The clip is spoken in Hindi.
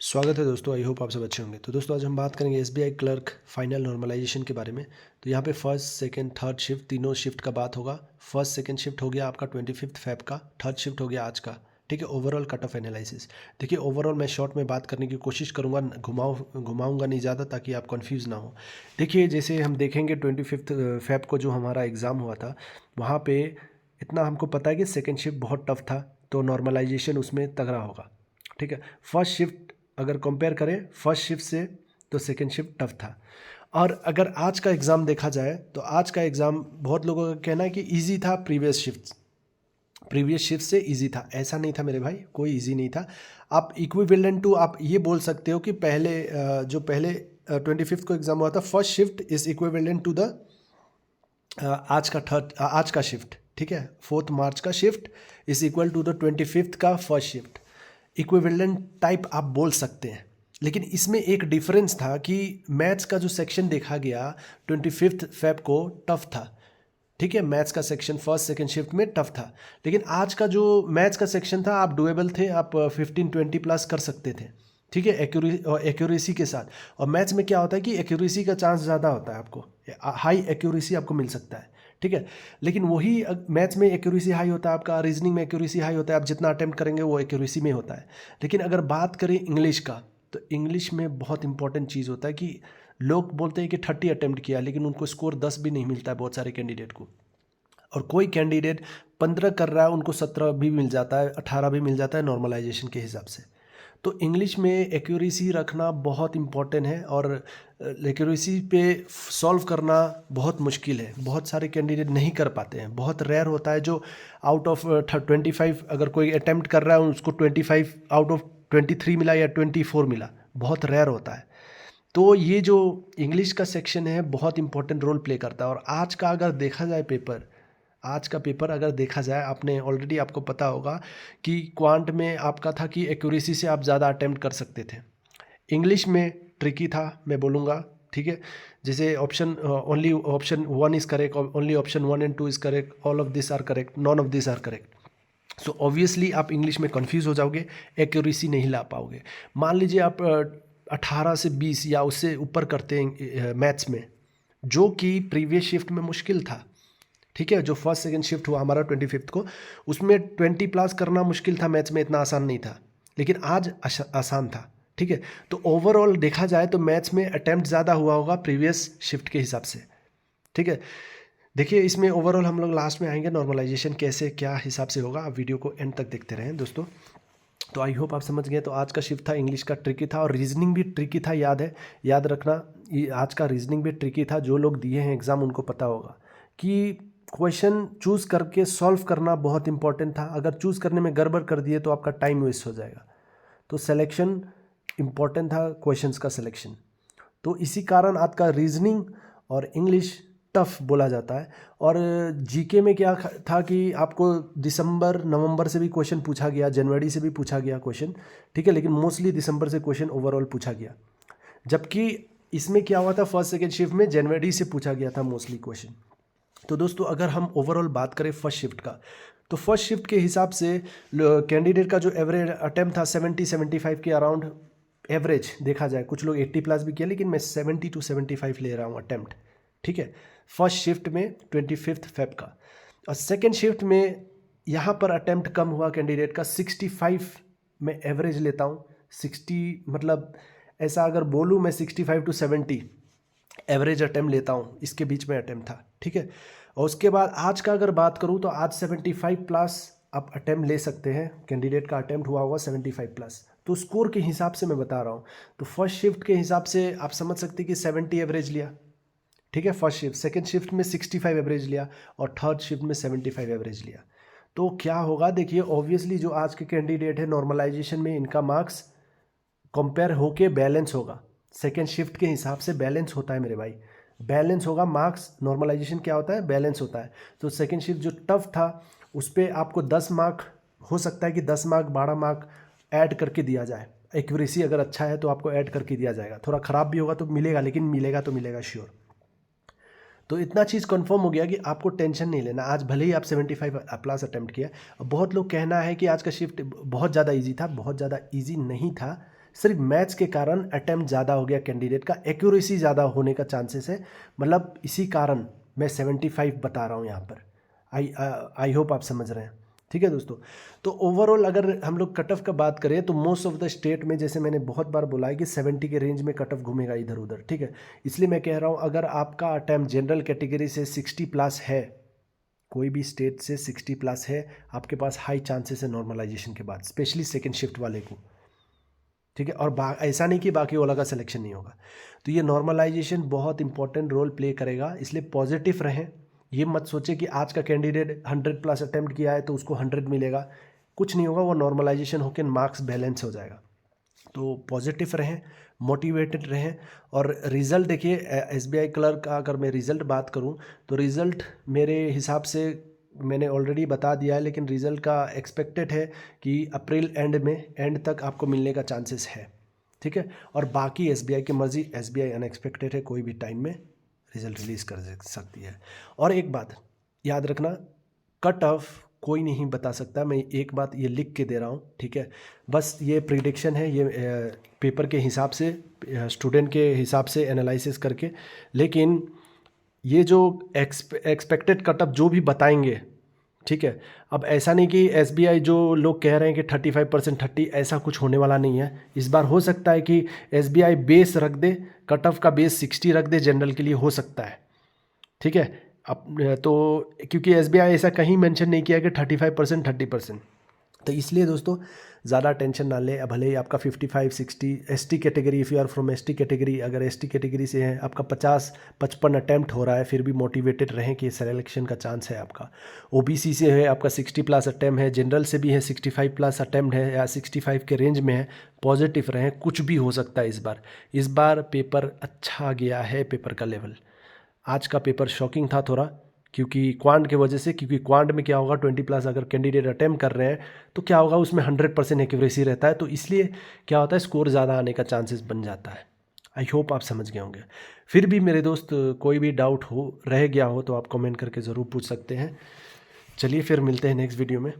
स्वागत है दोस्तों। आई होप आप सब अच्छे होंगे। तो दोस्तों आज हम बात करेंगे एसबीआई क्लर्क फाइनल नॉर्मलाइजेशन के बारे में। तो यहाँ पे फर्स्ट सेकंड थर्ड शिफ्ट तीनों शिफ्ट का बात होगा। फर्स्ट सेकंड शिफ्ट हो गया आपका 25 फेब का, थर्ड शिफ्ट हो गया आज का। ठीक है, ओवरऑल कट ऑफ एनालिसिस। देखिए ओवरऑल मैं शॉर्ट में बात करने की कोशिश करूँगा, घुमाऊँगा नहीं ज़्यादा ताकि आप कन्फ्यूज़ ना हो। देखिए जैसे हम देखेंगे 25 फेब को जो हमारा एग्ज़ाम हुआ था, वहाँ पे इतना हमको पता है कि सेकेंड शिफ्ट बहुत टफ था, तो नॉर्मलाइजेशन उसमें तगड़ा होगा। ठीक है, फर्स्ट शिफ्ट अगर कंपेयर करें फर्स्ट शिफ्ट से तो सेकेंड शिफ्ट टफ था। और अगर आज का एग्ज़ाम देखा जाए तो आज का एग्ज़ाम बहुत लोगों का कहना है कि इजी था, प्रीवियस शिफ्ट से इजी था। ऐसा नहीं था मेरे भाई, कोई इजी नहीं था। आप इक्विवेलेंट टू आप ये बोल सकते हो कि जो पहले 25 को एग्ज़ाम हुआ था, first shift is equivalent to the आज का शिफ्ट। ठीक है, 4 मार्च का shift is equal to the 25 का फर्स्ट शिफ्ट। इक्विवेलेंट टाइप आप बोल सकते हैं, लेकिन इसमें एक डिफरेंस था कि मैथ्स का जो सेक्शन देखा गया 25 फेब को टफ था। ठीक है, मैथ्स का सेक्शन फर्स्ट सेकंड शिफ्ट में टफ था, लेकिन आज का जो मैथ्स का सेक्शन था आप डुएबल थे, आप 15-20 प्लस कर सकते थे। ठीक है, एक्यूरेसी के साथ। और मैथ्स में क्या होता है कि एक्यूरेसी का चांस ज़्यादा होता है, आपको हाई एक्यूरेसी आपको मिल सकता है। ठीक है, लेकिन वही मैथ्स में एक्यूरेसी हाई होता है आपका, रीजनिंग में एक्यूरेसी हाई होता है, आप जितना अटेम्प्ट करेंगे वो एक्यूरेसी में होता है। लेकिन अगर बात करें इंग्लिश का, तो इंग्लिश में बहुत इंपॉर्टेंट चीज़ होता है कि लोग बोलते हैं कि 30 अटेम्प्ट किया, लेकिन उनको स्कोर 10 भी नहीं मिलता है बहुत सारे कैंडिडेट को। और कोई कैंडिडेट 15 कर रहा है, उनको 17 भी मिल जाता है, 18 भी मिल जाता है नॉर्मलाइजेशन के हिसाब से। तो इंग्लिश में एक्यूरेसी रखना बहुत इम्पॉर्टेंट है, और एक्यूरेसी पे सॉल्व करना बहुत मुश्किल है। बहुत सारे कैंडिडेट नहीं कर पाते हैं, बहुत रेयर होता है जो आउट ऑफ 25 अगर कोई अटेम्प्ट कर रहा है उसको 25 आउट ऑफ 23 मिला या 24 मिला, बहुत रेयर होता है। तो ये जो इंग्लिश का सेक्शन है बहुत इंपॉर्टेंट रोल प्ले करता है। और आज का अगर देखा जाए आज का पेपर अगर देखा जाए, आपने ऑलरेडी आपको पता होगा कि क्वांट में आपका था कि एक्यूरेसी से आप ज़्यादा अटेम्प्ट कर सकते थे। इंग्लिश में ट्रिकी था मैं बोलूँगा। ठीक है, जैसे option only option 1 is correct, only option 1 and 2 is correct, all of this are correct, none of this are correct. So obviously आप इंग्लिश में कंफ्यूज हो जाओगे, एक्यूरेसी नहीं ला पाओगे। मान लीजिए आप 18 से 20 या उससे ऊपर करते हैं मैथ्स में, जो कि प्रीवियस शिफ्ट में मुश्किल था। ठीक है, जो फर्स्ट सेकंड शिफ्ट हुआ हमारा 25 को, उसमें 20 प्लस करना मुश्किल था, मैथ्स में इतना आसान नहीं था, लेकिन आज आसान था। ठीक है, तो ओवरऑल देखा जाए तो मैथ्स में अटेम्प्ट ज़्यादा हुआ होगा प्रीवियस शिफ्ट के हिसाब से। ठीक है, देखिए इसमें ओवरऑल हम लोग लास्ट में आएंगे नॉर्मलाइजेशन कैसे क्या हिसाब से होगा। आप वीडियो को एंड तक देखते रहें दोस्तों। तो आई होप आप समझ गए। तो आज का शिफ्ट था इंग्लिश का ट्रिकी था, और रीजनिंग भी ट्रिकी था। याद रखना, ये आज का रीजनिंग भी ट्रिकी था। जो लोग दिए हैं एग्ज़ाम उनको पता होगा कि क्वेश्चन चूज़ करके सॉल्व करना बहुत इंपॉर्टेंट था। अगर चूज़ करने में गड़बड़ कर दिए तो आपका टाइम वेस्ट हो जाएगा। तो सिलेक्शन इम्पॉर्टेंट था, क्वेश्चंस का सिलेक्शन। तो इसी कारण आपका रीजनिंग और इंग्लिश टफ बोला जाता है। और जीके में क्या था कि आपको दिसंबर नवंबर से भी क्वेश्चन पूछा गया, जनवरी से भी पूछा गया क्वेश्चन। ठीक है, लेकिन मोस्टली दिसंबर से क्वेश्चन ओवरऑल पूछा गया। जबकि इसमें क्या हुआ था, फर्स्ट सेकेंड शिफ्ट में जनवरी से पूछा गया था मोस्टली क्वेश्चन। तो दोस्तों अगर हम ओवरऑल बात करें फर्स्ट शिफ्ट का, तो फर्स्ट शिफ्ट के हिसाब से कैंडिडेट का जो एवरेज अटेम्प्ट था 70-75 के अराउंड एवरेज देखा जाए। कुछ लोग 80 प्लस भी किया, लेकिन मैं 70 to 75 ले रहा हूँ अटेम्प्ट। ठीक है, फर्स्ट शिफ्ट में 25 फेब का। और सेकेंड शिफ्ट में यहाँ पर अटेम्प्ट कम हुआ कैंडिडेट का, 65 में एवरेज लेता हूँ। 60 मतलब ऐसा अगर बोलूँ मैं 65 to 70 एवरेज अटेम्प्ट लेता हूँ, इसके बीच में अटेम्प्ट था। ठीक है, और उसके बाद आज का अगर बात करूँ तो आज 75 प्लस आप अटेम्प्ट ले सकते हैं। कैंडिडेट का अटेम्प्ट हुआ होगा 75 प्लस। तो स्कोर के हिसाब से मैं बता रहा हूँ। तो फर्स्ट शिफ्ट के हिसाब से आप समझ सकते हैं कि 70 एवरेज लिया। ठीक है, फर्स्ट शिफ्ट। सेकेंड शिफ्ट में 65 एवरेज लिया, और थर्ड शिफ्ट में 75 एवरेज लिया। तो क्या होगा देखिए, ऑब्वियसली जो आज के कैंडिडेट है नॉर्मलाइजेशन में, इनका मार्क्स कंपेयर होके बैलेंस होगा। सेकेंड शिफ्ट के हिसाब से बैलेंस होता है मेरे भाई, बैलेंस होगा मार्क्स। नॉर्मलाइजेशन क्या होता है, बैलेंस होता है। तो सेकेंड शिफ्ट जो टफ था उस पर आपको 10 मार्क, हो सकता है कि 10 मार्क 12 मार्क ऐड करके दिया जाए। एक्यूरेसी अगर अच्छा है तो आपको ऐड करके दिया जाएगा। थोड़ा ख़राब भी होगा तो मिलेगा, लेकिन मिलेगा तो मिलेगा श्योर। तो इतना चीज़ कंफर्म हो गया कि आपको टेंशन नहीं लेना। आज भले ही आप 75 प्लस अटेम्प्ट किया। बहुत लोग कहना है कि आज का शिफ्ट बहुत ज़्यादा इजी था, बहुत ज़्यादा इजी नहीं था। सिर्फ मैथ्स के कारण अटेम्प्ट ज़्यादा हो गया कैंडिडेट का, एक्यूरेसी ज़्यादा होने का चांसेस है, मतलब इसी कारण मैं 75 बता रहा हूँ यहाँ पर। आई होप आप समझ रहे हैं। ठीक है दोस्तों, तो ओवरऑल अगर हम लोग कट ऑफ का बात करें तो मोस्ट ऑफ द स्टेट में, जैसे मैंने बहुत बार बोला है कि 70 के रेंज में कट ऑफ घूमेगा इधर उधर। ठीक है, इसलिए मैं कह रहा हूँ अगर आपका अटेम्प्ट जनरल कैटेगरी से 60 प्लस है, कोई भी स्टेट से 60 प्लस है, आपके पास हाई चांसेस है नॉर्मलाइजेशन के बाद, स्पेशली सेकेंड शिफ्ट वाले को। ठीक है, और ऐसा नहीं कि बाकी वाला का सिलेक्शन नहीं होगा। तो ये नॉर्मलाइजेशन बहुत इंपॉर्टेंट रोल प्ले करेगा, इसलिए पॉजिटिव रहें। ये मत सोचे कि आज का कैंडिडेट 100 प्लस अटेम्प्ट किया है तो उसको 100 मिलेगा, कुछ नहीं होगा, वो नॉर्मलाइजेशन होकर मार्क्स बैलेंस हो जाएगा। तो पॉजिटिव रहें, मोटिवेटेड रहें। और रिज़ल्ट देखिए, SBI क्लर्क का अगर मैं रिज़ल्ट बात करूं तो रिज़ल्ट मेरे हिसाब से मैंने ऑलरेडी बता दिया है, लेकिन रिज़ल्ट का एक्सपेक्टेड है कि अप्रैल एंड तक आपको मिलने का चांसेस है। ठीक है, और बाकी SBI की मर्ज़ी, SBI अनएक्सपेक्टेड है, कोई भी टाइम में रिज़ल्ट रिलीज़ कर सकती है। और एक बात याद रखना, कट ऑफ कोई नहीं बता सकता, मैं एक बात ये लिख के दे रहा हूँ। ठीक है, बस ये प्रिडिक्शन है, ये पेपर के हिसाब से, स्टूडेंट के हिसाब से एनालिसिस करके। लेकिन ये जो एक्सपेक्टेड कट ऑफ जो भी बताएंगे, ठीक है, अब ऐसा नहीं कि SBI जो लोग कह रहे हैं कि 35% 30, ऐसा कुछ होने वाला नहीं है। इस बार हो सकता है कि SBI बेस रख दे, कट ऑफ का बेस 60 रख दे, जनरल के लिए हो सकता है। ठीक है, अब तो क्योंकि SBI ऐसा कहीं मेंशन नहीं किया कि 35% 30%, तो इसलिए दोस्तों ज़्यादा टेंशन ना ले। भले ही आपका 55 60 ST category, if you are from ST category, अगर ST कैटेगरी से है आपका 50-55 अटैम्प्ट हो रहा है, फिर भी मोटिवेटेड रहें कि सिलेक्शन का चांस है आपका। OBC से है आपका 60 प्लस अटैम्प्ट है, जनरल से भी है 65 प्लस अटैम्प्ट है या 65 के रेंज में है, पॉजिटिव रहें, कुछ भी हो सकता है इस बार पेपर अच्छा गया है, पेपर का लेवल। आज का पेपर शॉकिंग था थोड़ा, क्योंकि क्वांट की वजह से, क्योंकि क्वांट में क्या होगा 20 प्लस अगर कैंडिडेट अटेम्प्ट कर रहे हैं तो क्या होगा, उसमें 100% एक्यूरेसी रहता है, तो इसलिए क्या होता है, स्कोर ज़्यादा आने का चांसेस बन जाता है। आई होप आप समझ गए होंगे। फिर भी मेरे दोस्त कोई भी डाउट हो, रह गया हो, तो आप कमेंट करके ज़रूर पूछ सकते हैं। चलिए फिर मिलते हैं नेक्स्ट वीडियो में।